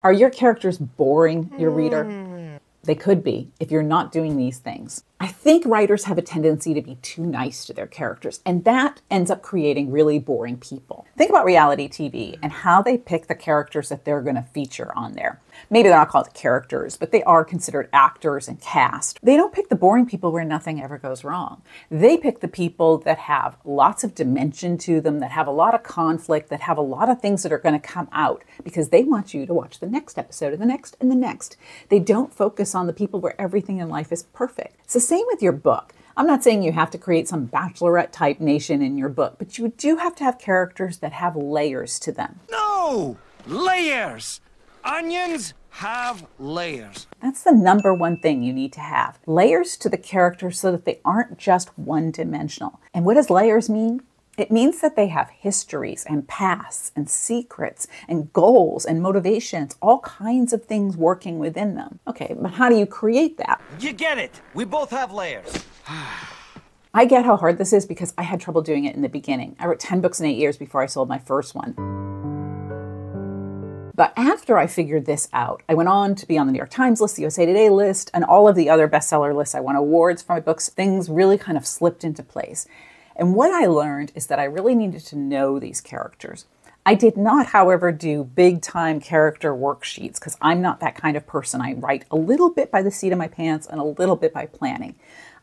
Are your characters boring your reader? They could be if you're not doing these things. I think writers have a tendency to be too nice to their characters, and that ends up creating really boring people. Think about reality TV and how they pick the characters that they're going to feature on there. Maybe they're not called characters, but they are considered actors and cast. They don't pick the boring people where nothing ever goes wrong. They pick the people that have lots of dimension to them, that have a lot of conflict, that have a lot of things that are going to come out because they want you to watch the next episode and the next and the next. They don't focus on the people where everything in life is perfect. It's the same with your book. I'm not saying you have to create some bachelorette type nation in your book, but you do have to have characters that have layers to them. No! Layers! Onions have layers. That's the number one thing you need to have. Layers to the characters so that they aren't just one-dimensional. And what does layers mean? It means that they have histories and pasts and secrets and goals and motivations, all kinds of things working within them. Okay, but how do you create that? You get it. We both have layers. I get how hard this is because I had trouble doing it in the beginning. I wrote 10 books in 8 years before I sold my first one. But after I figured this out, I went on to be on the New York Times list, the USA Today list, and all of the other bestseller lists. I won awards for my books. Things really kind of slipped into place. And what I learned is that I really needed to know these characters. I did not, however, do big-time character worksheets because I'm not that kind of person. I write a little bit by the seat of my pants and a little bit by planning.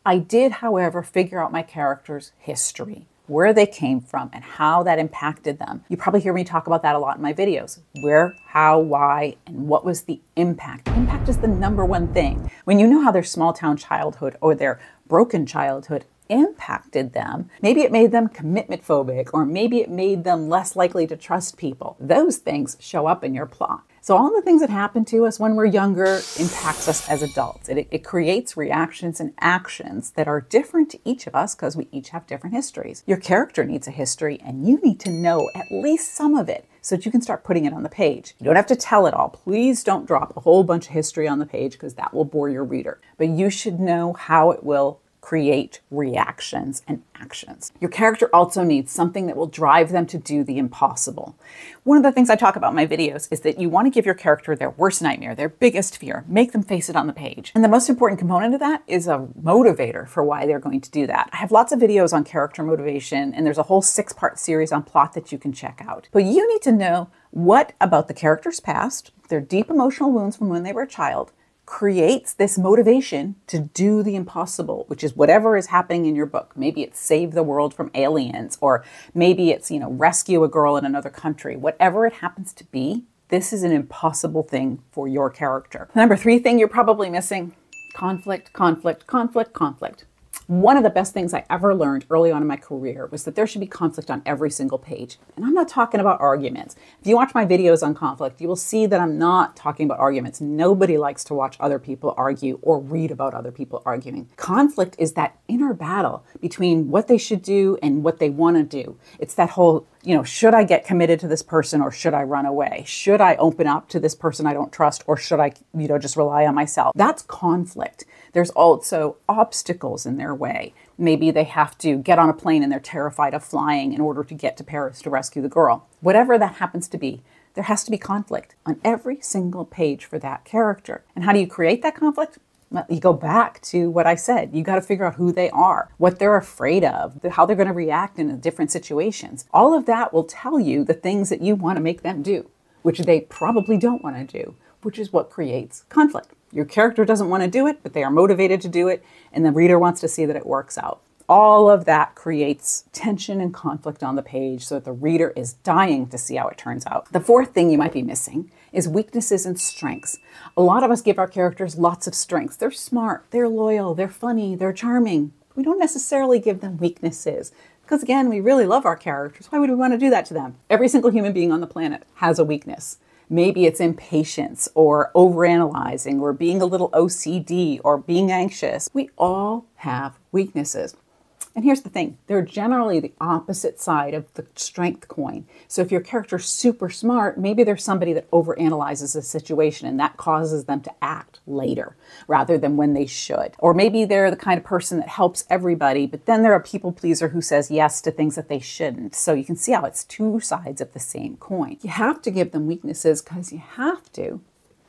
I did, however, figure out my characters' history, where they came from, and how that impacted them. You probably hear me talk about that a lot in my videos. Where, how, why, and what was the impact? Impact is the number one thing. When you know how their small-town childhood or their broken childhood impacted them, maybe it made them commitment phobic, or maybe it made them less likely to trust people. Those things show up in your plot. So all the things that happen to us when we're younger impacts us as adults. It creates reactions and actions that are different to each of us because we each have different histories. Your character needs a history and you need to know at least some of it so that you can start putting it on the page. You don't have to tell it all. Please don't drop a whole bunch of history on the page because that will bore your reader. But you should know how it will create reactions and actions. Your character also needs something that will drive them to do the impossible. One of the things I talk about in my videos is that you want to give your character their worst nightmare, their biggest fear, make them face it on the page. And the most important component of that is a motivator for why they're going to do that. I have lots of videos on character motivation, and there's a whole 6-part series on plot that you can check out. But you need to know what about the character's past, their deep emotional wounds from when they were a child, creates this motivation to do the impossible, which is whatever is happening in your book. Maybe it's save the world from aliens, or maybe it's, rescue a girl in another country. Whatever it happens to be, this is an impossible thing for your character. The number 3 thing you're probably missing: conflict, conflict, conflict, conflict. One of the best things I ever learned early on in my career was that there should be conflict on every single page. And I'm not talking about arguments. If you watch my videos on conflict, you will see that I'm not talking about arguments. Nobody likes to watch other people argue or read about other people arguing. Conflict is that inner battle between what they should do and what they want to do. It's that whole, should I get committed to this person or should I run away? Should I open up to this person I don't trust, or should I, just rely on myself? That's conflict. There's also obstacles in their way. Maybe they have to get on a plane and they're terrified of flying in order to get to Paris to rescue the girl. Whatever that happens to be, there has to be conflict on every single page for that character. And how do you create that conflict? Well, you go back to what I said. You got to figure out who they are, what they're afraid of, how they're going to react in different situations. All of that will tell you the things that you want to make them do, which they probably don't want to do, which is what creates conflict. Your character doesn't want to do it, but they are motivated to do it, and the reader wants to see that it works out. All of that creates tension and conflict on the page so that the reader is dying to see how it turns out. The 4th thing you might be missing is weaknesses and strengths. A lot of us give our characters lots of strengths. They're smart, they're loyal, they're funny, they're charming. We don't necessarily give them weaknesses because, again, we really love our characters. Why would we want to do that to them? Every single human being on the planet has a weakness. Maybe it's impatience or overanalyzing or being a little OCD or being anxious. We all have weaknesses. And here's the thing, they're generally the opposite side of the strength coin. So if your character's super smart, maybe there's somebody that overanalyzes a situation and that causes them to act later rather than when they should. Or maybe they're the kind of person that helps everybody, but then they're a people pleaser who says yes to things that they shouldn't. So you can see how it's two sides of the same coin. You have to give them weaknesses because you have to.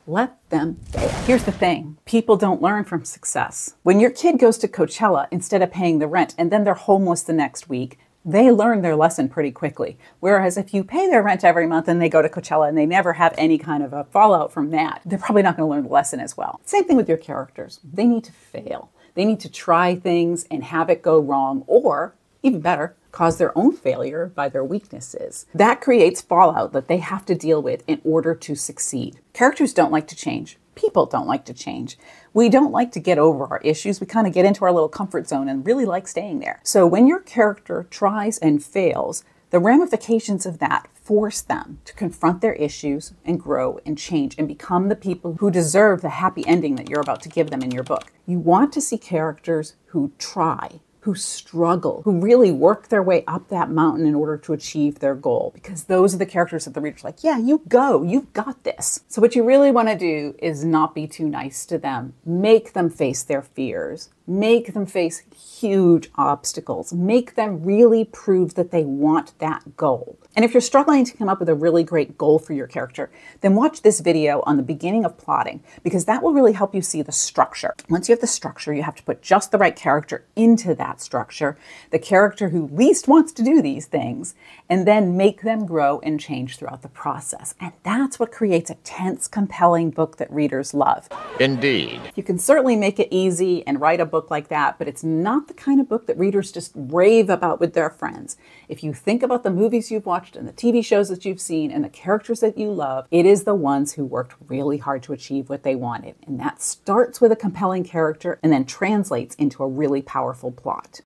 Let them fail. Here's the thing, people don't learn from success. When your kid goes to Coachella instead of paying the rent and then they're homeless the next week, they learn their lesson pretty quickly. Whereas if you pay their rent every month and they go to Coachella and they never have any kind of a fallout from that, they're probably not going to learn the lesson as well. Same thing with your characters. They need to fail. They need to try things and have it go wrong, or even better, cause their own failure by their weaknesses. That creates fallout that they have to deal with in order to succeed. Characters don't like to change. People don't like to change. We don't like to get over our issues. We kind of get into our little comfort zone and really like staying there. So when your character tries and fails, the ramifications of that force them to confront their issues and grow and change and become the people who deserve the happy ending that you're about to give them in your book. You want to see characters who try, who struggle, who really work their way up that mountain in order to achieve their goal. Because those are the characters that the reader's like, yeah, you go, you've got this. So what you really want to do is not be too nice to them. Make them face their fears. Make them face huge obstacles. Make them really prove that they want that goal. And if you're struggling to come up with a really great goal for your character, then watch this video on the beginning of plotting, because that will really help you see the structure. Once you have the structure, you have to put just the right character into that structure, the character who least wants to do these things, and then make them grow and change throughout the process. And that's what creates a tense, compelling book that readers love. Indeed. You can certainly make it easy and write a book like that, but it's not the kind of book that readers just rave about with their friends. If you think about the movies you've watched and the TV shows that you've seen and the characters that you love, it is the ones who worked really hard to achieve what they wanted. And that starts with a compelling character and then translates into a really powerful plot.